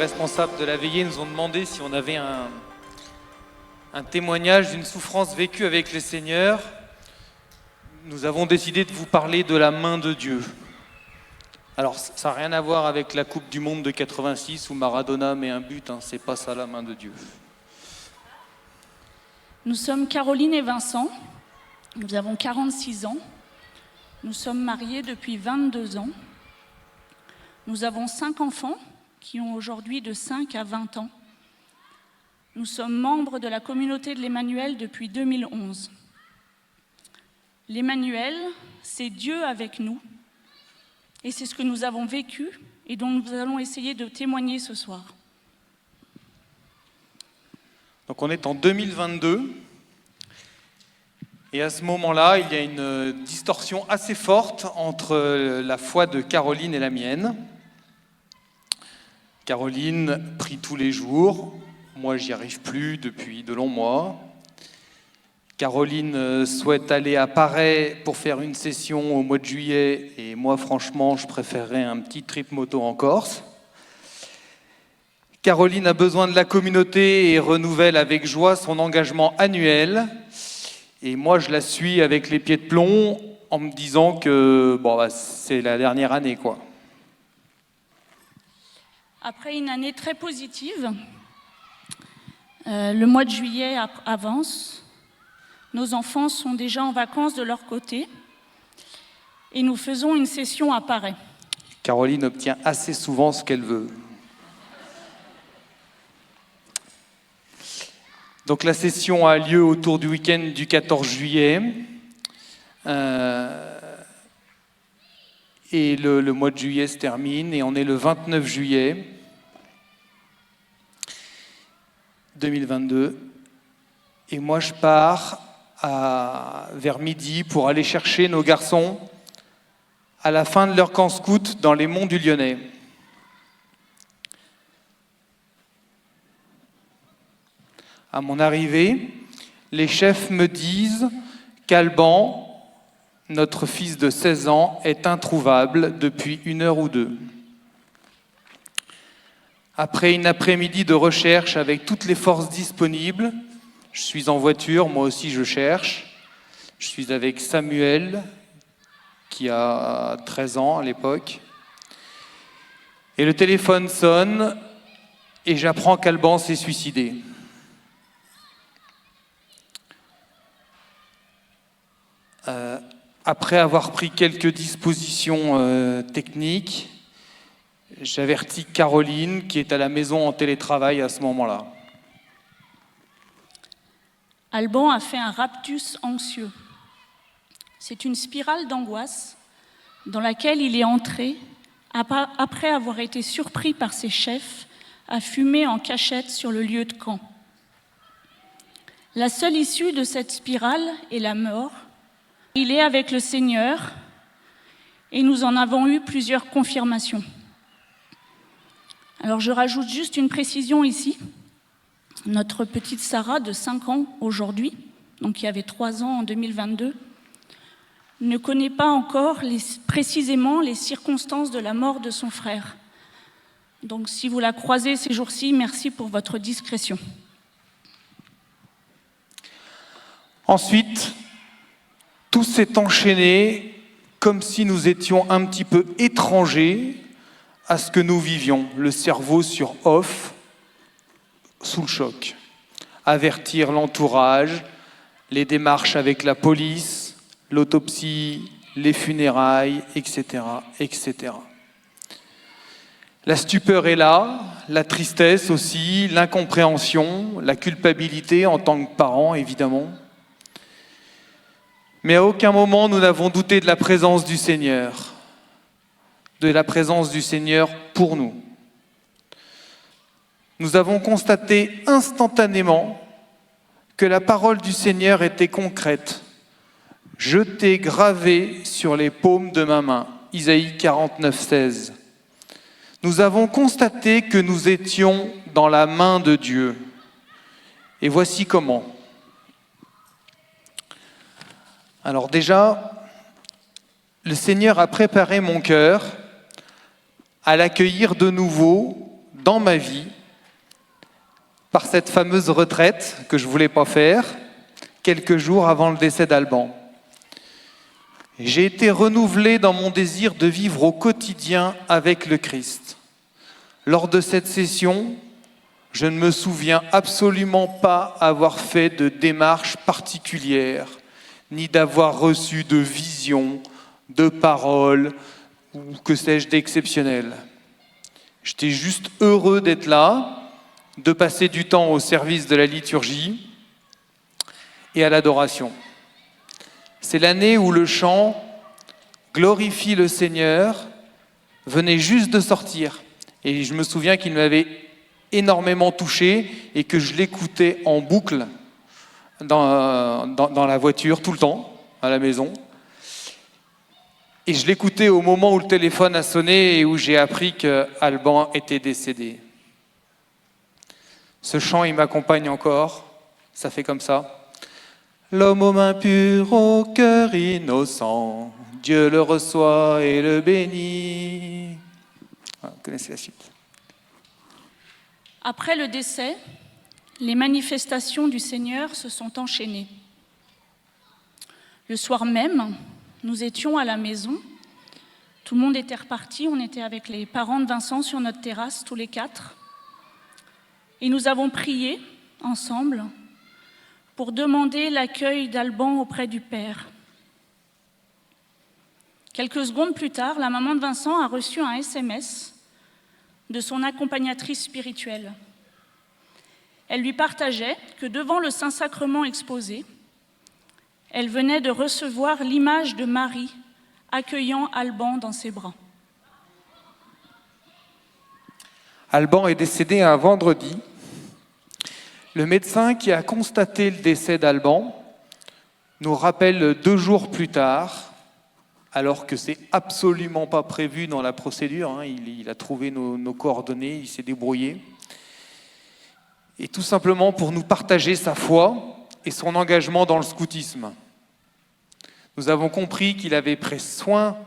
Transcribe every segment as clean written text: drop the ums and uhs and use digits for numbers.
responsables de la veillée nous ont demandé si on avait un témoignage d'une souffrance vécue avec le Seigneur. Nous avons décidé de vous parler de la main de Dieu. Alors, ça n'a rien à voir avec la Coupe du Monde de 86 où Maradona met un but, c'est pas ça la main de Dieu. Nous sommes Caroline et Vincent, nous avons 46 ans, nous sommes mariés depuis 22 ans, nous avons 5 enfants qui ont aujourd'hui de 5 à 20 ans. Nous sommes membres de la communauté de l'Emmanuel depuis 2011. L'Emmanuel, c'est Dieu avec nous, et c'est ce que nous avons vécu et dont nous allons essayer de témoigner ce soir. Donc on est en 2022, et à ce moment-là, il y a une distorsion assez forte entre la foi de Caroline et la mienne. Caroline prie tous les jours, moi j'y arrive plus depuis de longs mois. Caroline souhaite aller à Paray pour faire une session au mois de juillet, et moi franchement je préférerais un petit trip moto en Corse. Caroline a besoin de la communauté et renouvelle avec joie son engagement annuel. Et moi, je la suis avec les pieds de plomb en me disant que c'est la dernière année, quoi. Après une année très positive, le mois de juillet avance. Nos enfants sont déjà en vacances de leur côté et nous faisons une session à Paray. Caroline obtient assez souvent ce qu'elle veut. Donc la session a lieu autour du week-end du 14 juillet. Et le mois de juillet se termine et on est le 29 juillet 2022. Et moi je pars vers midi pour aller chercher nos garçons à la fin de leur camp scout dans les monts du Lyonnais. À mon arrivée, les chefs me disent qu'Alban, notre fils de 16 ans, est introuvable depuis 1 heure ou 2. Après une après-midi de recherche avec toutes les forces disponibles, je suis en voiture, moi aussi je cherche. Je suis avec Samuel, qui a 13 ans à l'époque. Et le téléphone sonne et j'apprends qu'Alban s'est suicidé. Après avoir pris quelques dispositions techniques, j'avertis Caroline, qui est à la maison en télétravail à ce moment-là. Alban a fait un raptus anxieux. C'est une spirale d'angoisse dans laquelle il est entré après avoir été surpris par ses chefs à fumer en cachette sur le lieu de camp. La seule issue de cette spirale est la mort. Il est avec le Seigneur et nous en avons eu plusieurs confirmations. Alors je rajoute juste une précision ici. Notre petite Sarah de 5 ans aujourd'hui, donc qui avait 3 ans en 2022, ne connaît pas encore précisément les circonstances de la mort de son frère. Donc si vous la croisez ces jours-ci, merci pour votre discrétion. Ensuite, tout s'est enchaîné comme si nous étions un petit peu étrangers à ce que nous vivions, le cerveau sur off, sous le choc. Avertir l'entourage, les démarches avec la police, l'autopsie, les funérailles, etc., etc. La stupeur est là, la tristesse aussi, l'incompréhension, la culpabilité en tant que parent, évidemment. Mais à aucun moment nous n'avons douté de la présence du Seigneur, pour nous. Nous avons constaté instantanément que la parole du Seigneur était concrète. « Je t'ai gravé sur les paumes de ma main » Isaïe 49, 16. Nous avons constaté que nous étions dans la main de Dieu. Et voici comment. Alors déjà, le Seigneur a préparé mon cœur à l'accueillir de nouveau dans ma vie par cette fameuse retraite que je ne voulais pas faire, quelques jours avant le décès d'Alban. J'ai été renouvelé dans mon désir de vivre au quotidien avec le Christ. Lors de cette session, je ne me souviens absolument pas avoir fait de démarche particulière, ni d'avoir reçu de vision, de paroles, ou que sais-je d'exceptionnel. J'étais juste heureux d'être là, de passer du temps au service de la liturgie et à l'adoration. C'est l'année où le chant « Glorifie le Seigneur » venait juste de sortir. Et je me souviens qu'il m'avait énormément touché et que je l'écoutais en boucle dans la voiture, tout le temps, à la maison. Et je l'écoutais au moment où le téléphone a sonné et où j'ai appris qu'Alban était décédé. Ce chant, il m'accompagne encore. Ça fait comme ça. L'homme aux mains pures, au cœur innocent, Dieu le reçoit et le bénit. Voilà, vous connaissez la suite. Après le décès, les manifestations du Seigneur se sont enchaînées. Le soir même, nous étions à la maison. Tout le monde était reparti. On était avec les parents de Vincent sur notre terrasse, tous les quatre. Et nous avons prié ensemble pour demander l'accueil d'Alban auprès du Père. Quelques secondes plus tard, la maman de Vincent a reçu un SMS de son accompagnatrice spirituelle. Elle lui partageait que devant le Saint-Sacrement exposé, elle venait de recevoir l'image de Marie accueillant Alban dans ses bras. Alban est décédé un vendredi. Le médecin qui a constaté le décès d'Alban nous rappelle 2 jours plus tard, alors que c'est absolument pas prévu dans la procédure, il a trouvé nos coordonnées, il s'est débrouillé, et tout simplement pour nous partager sa foi et son engagement dans le scoutisme. Nous avons compris qu'il avait pris soin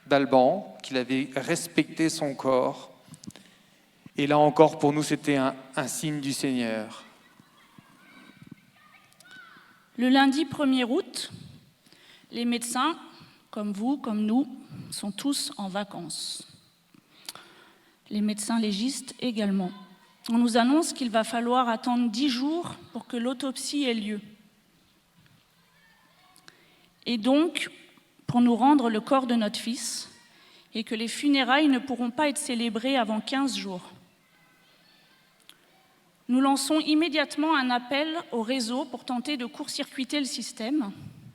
d'Alban, qu'il avait respecté son corps, et là encore pour nous c'était un signe du Seigneur. Le lundi 1er août, les médecins, comme vous, comme nous, sont tous en vacances. Les médecins légistes également. On nous annonce qu'il va falloir attendre 10 jours pour que l'autopsie ait lieu. Et donc, pour nous rendre le corps de notre fils, et que les funérailles ne pourront pas être célébrées avant 15 jours. Nous lançons immédiatement un appel au réseau pour tenter de court-circuiter le système,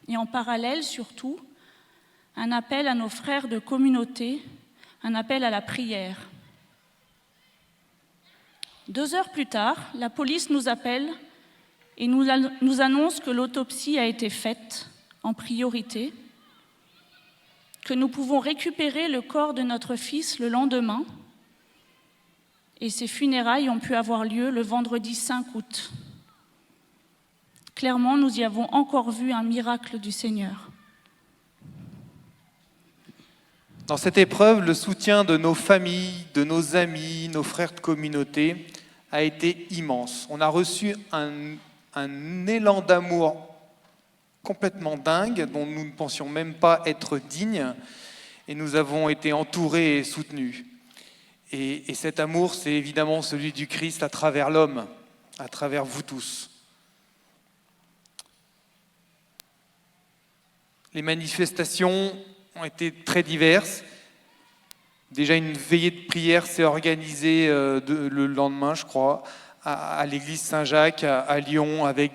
et en parallèle, surtout, un appel à nos frères de communauté, un appel à la prière. 2 heures plus tard, la police nous appelle et nous annonce que l'autopsie a été faite en priorité, que nous pouvons récupérer le corps de notre fils le lendemain, et ces funérailles ont pu avoir lieu le vendredi 5 août. Clairement, nous y avons encore vu un miracle du Seigneur. Dans cette épreuve, le soutien de nos familles, de nos amis, nos frères de communauté a été immense. On a reçu un élan d'amour complètement dingue, dont nous ne pensions même pas être dignes, et nous avons été entourés et soutenus. Et cet amour, c'est évidemment celui du Christ à travers l'homme, à travers vous tous. Les manifestations ont été très diverses. Déjà, une veillée de prière s'est organisée le lendemain, je crois, à l'église Saint-Jacques, à Lyon, avec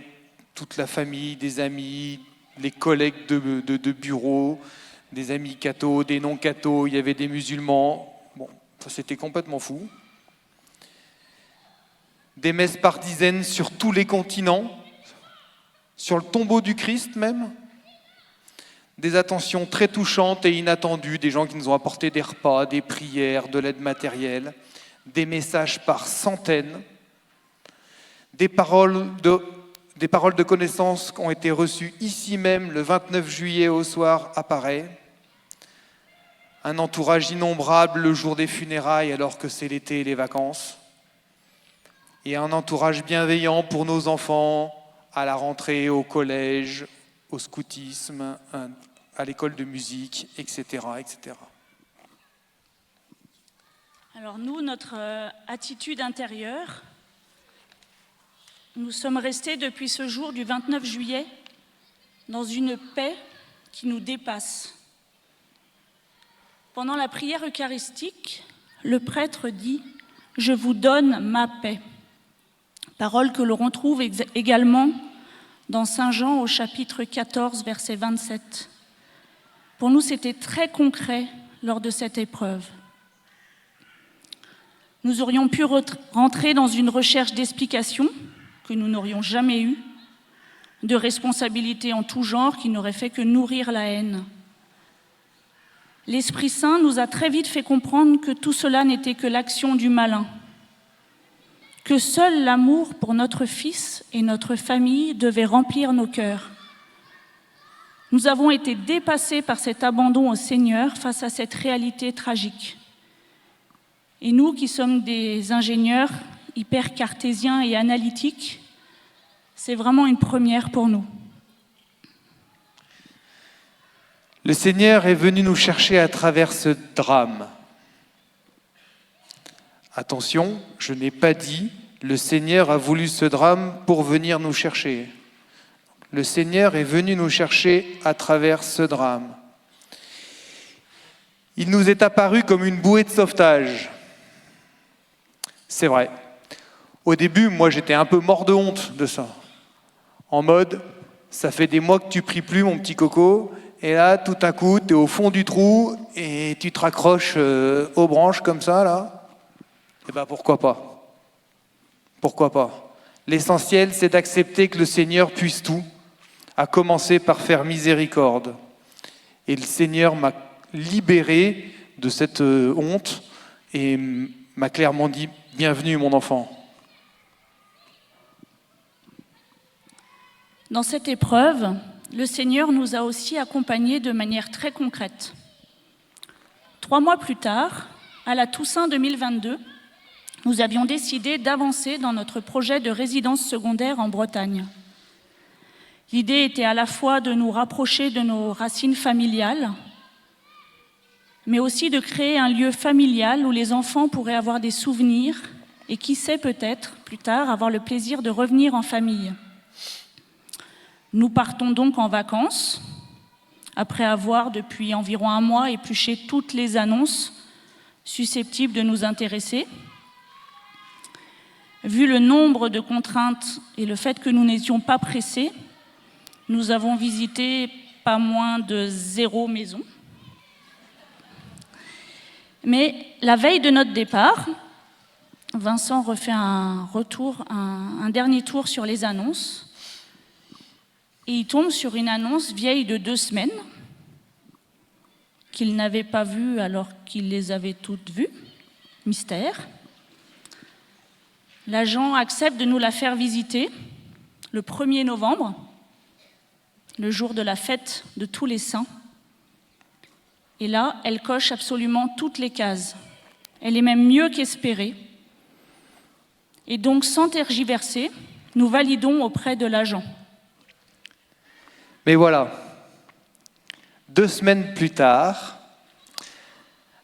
toute la famille, des amis, les collègues de bureau, des amis cathos, des non-cathos, il y avait des musulmans. Bon, ça c'était complètement fou. Des messes par dizaines sur tous les continents, sur le tombeau du Christ même. Des attentions très touchantes et inattendues, des gens qui nous ont apporté des repas, des prières, de l'aide matérielle, des messages par centaines, des paroles de connaissance qui ont été reçues ici même le 29 juillet au soir à Paray, un entourage innombrable le jour des funérailles alors que c'est l'été et les vacances. et un entourage bienveillant pour nos enfants à la rentrée, au collège, au scoutisme, à l'école de musique, etc., etc. Alors nous, notre attitude intérieure, nous sommes restés depuis ce jour du 29 juillet dans une paix qui nous dépasse. Pendant la prière eucharistique, le prêtre dit « Je vous donne ma paix », parole que l'on retrouve également dans Saint Jean au chapitre 14, verset 27. Pour nous, c'était très concret lors de cette épreuve. Nous aurions pu rentrer dans une recherche d'explications que nous n'aurions jamais eue, de responsabilités en tout genre qui n'auraient fait que nourrir la haine. L'Esprit Saint nous a très vite fait comprendre que tout cela n'était que l'action du malin, que seul l'amour pour notre Fils et notre famille devait remplir nos cœurs. Nous avons été dépassés par cet abandon au Seigneur face à cette réalité tragique. Et nous qui sommes des ingénieurs hyper cartésiens et analytiques, c'est vraiment une première pour nous. Le Seigneur est venu nous chercher à travers ce drame. Attention, je n'ai pas dit « le Seigneur a voulu ce drame pour venir nous chercher ». Le Seigneur est venu nous chercher à travers ce drame. Il nous est apparu comme une bouée de sauvetage. C'est vrai. Au début, moi, j'étais un peu mort de honte de ça. En mode, ça fait des mois que tu pries plus, mon petit coco, et là, tout à coup, tu es au fond du trou et tu te raccroches aux branches comme ça, là. Eh bien, pourquoi pas? Pourquoi pas? L'essentiel, c'est d'accepter que le Seigneur puisse tout, à commencer par faire miséricorde. Et le Seigneur m'a libéré de cette honte et m'a clairement dit « Bienvenue, mon enfant ». Dans cette épreuve, le Seigneur nous a aussi accompagnés de manière très concrète. 3 mois plus tard, à la Toussaint 2022, nous avions décidé d'avancer dans notre projet de résidence secondaire en Bretagne. L'idée était à la fois de nous rapprocher de nos racines familiales, mais aussi de créer un lieu familial où les enfants pourraient avoir des souvenirs et qui sait peut-être, plus tard, avoir le plaisir de revenir en famille. Nous partons donc en vacances, après avoir depuis environ 1 mois épluché toutes les annonces susceptibles de nous intéresser. Vu le nombre de contraintes et le fait que nous n'étions pas pressés, nous avons visité pas moins de 0 maison. Mais la veille de notre départ, Vincent refait un dernier tour sur les annonces et il tombe sur une annonce vieille de 2 semaines qu'il n'avait pas vue alors qu'il les avait toutes vues. Mystère. L'agent accepte de nous la faire visiter le 1er novembre, le jour de la fête de tous les saints. Et là, elle coche absolument toutes les cases. Elle est même mieux qu'espérée. Et donc, sans tergiverser, nous validons auprès de l'agent. Mais voilà, 2 semaines plus tard,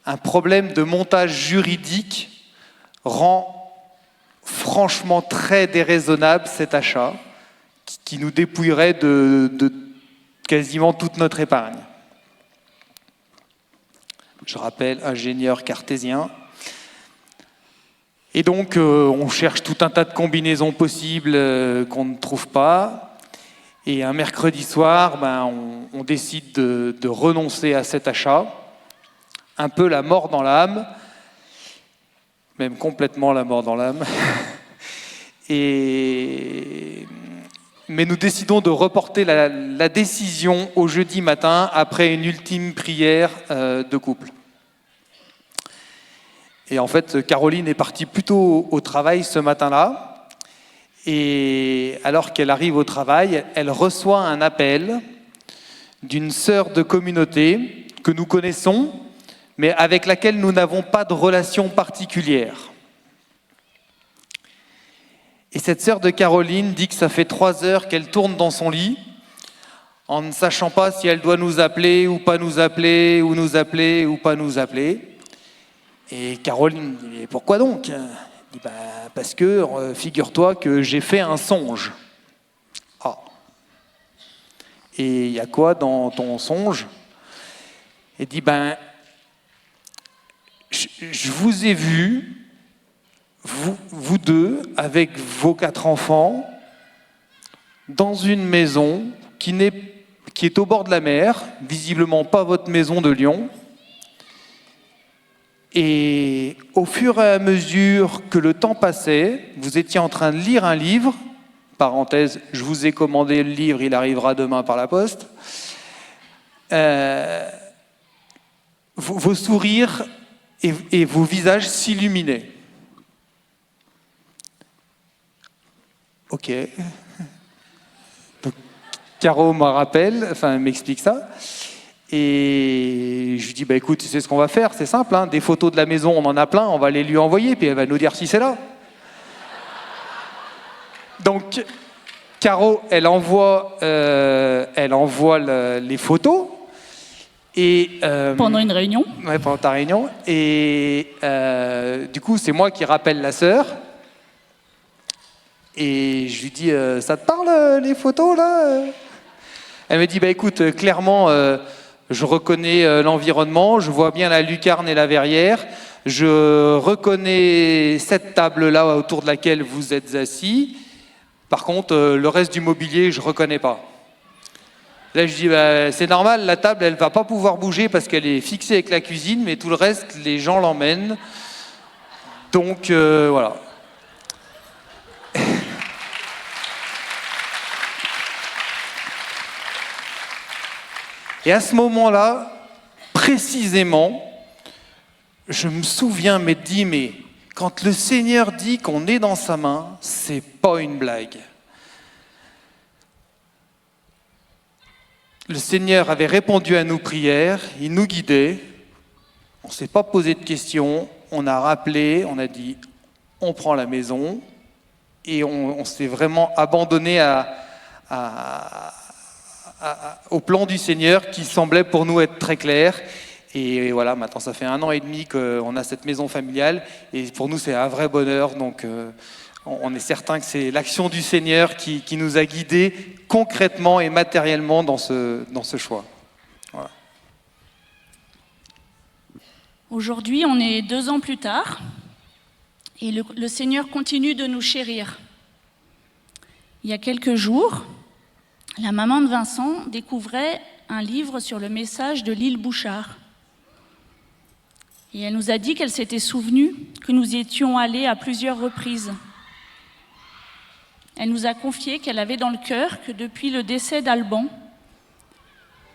un problème de montage juridique rend franchement très déraisonnable cet achat qui nous dépouillerait de quasiment toute notre épargne. Je rappelle, ingénieur cartésien. Et donc, on cherche tout un tas de combinaisons possibles qu'on ne trouve pas. Et un mercredi soir, on décide de renoncer à cet achat. Un peu la mort dans l'âme, même complètement la mort dans l'âme. Mais nous décidons de reporter la décision au jeudi matin après une ultime prière de couple. Et en fait, Caroline est partie plus tôt au travail ce matin-là. Et alors qu'elle arrive au travail, elle reçoit un appel d'une sœur de communauté que nous connaissons, mais avec laquelle nous n'avons pas de relation particulière. Et cette sœur de Caroline dit que ça fait 3 heures qu'elle tourne dans son lit, en ne sachant pas si elle doit nous appeler ou pas nous appeler, ou nous appeler ou pas nous appeler. Et Caroline dit, pourquoi donc? Elle dit, parce que, figure-toi que j'ai fait un songe. Ah. Et il y a quoi dans ton songe? Elle dit, je vous ai vu, vous deux, avec vos 4 enfants, dans une maison qui est au bord de la mer, visiblement pas votre maison de Lyon. Et au fur et à mesure que le temps passait, vous étiez en train de lire un livre, parenthèse, je vous ai commandé le livre, il arrivera demain par la poste. Vos sourires et vos visages s'illuminaient. Ok. Donc, Caro me rappelle, m'explique ça. Et je lui dis, écoute, tu sais ce qu'on va faire, c'est simple, hein, des photos de la maison, on en a plein, on va les lui envoyer, puis elle va nous dire si c'est là. Donc, Caro, elle envoie les photos. Et, pendant une réunion. Ouais, pendant ta réunion. Et du coup, c'est moi qui rappelle la sœur. Et je lui dis, ça te parle les photos là? Elle me dit, écoute, clairement, je reconnais l'environnement, je vois bien la lucarne et la verrière, je reconnais cette table-là autour de laquelle vous êtes assis. Par contre, le reste du mobilier, je ne reconnais pas. Là, je dis, c'est normal, la table, elle ne va pas pouvoir bouger parce qu'elle est fixée avec la cuisine, mais tout le reste, les gens l'emmènent. Donc, voilà. Et à ce moment-là, précisément, je me souviens m'être dit, mais quand le Seigneur dit qu'on est dans sa main, c'est pas une blague. Le Seigneur avait répondu à nos prières, il nous guidait, on ne s'est pas posé de questions, on a rappelé, on a dit, on prend la maison, et on s'est vraiment abandonné au plan du Seigneur qui semblait pour nous être très clair. Et voilà, maintenant ça fait 1 an et demi qu'on a cette maison familiale et pour nous c'est un vrai bonheur. Donc on est certain que c'est l'action du Seigneur qui nous a guidés concrètement et matériellement dans ce choix. Voilà. Aujourd'hui, on est 2 ans plus tard et le Seigneur continue de nous chérir. Il y a quelques jours, la maman de Vincent découvrait un livre sur le message de Lyle Bouchard. Et elle nous a dit qu'elle s'était souvenue que nous y étions allés à plusieurs reprises. Elle nous a confié qu'elle avait dans le cœur que depuis le décès d'Alban,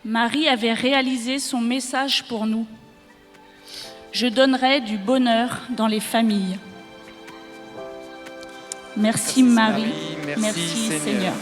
Marie avait réalisé son message pour nous. Je donnerai du bonheur dans les familles. Merci Marie, merci Seigneur.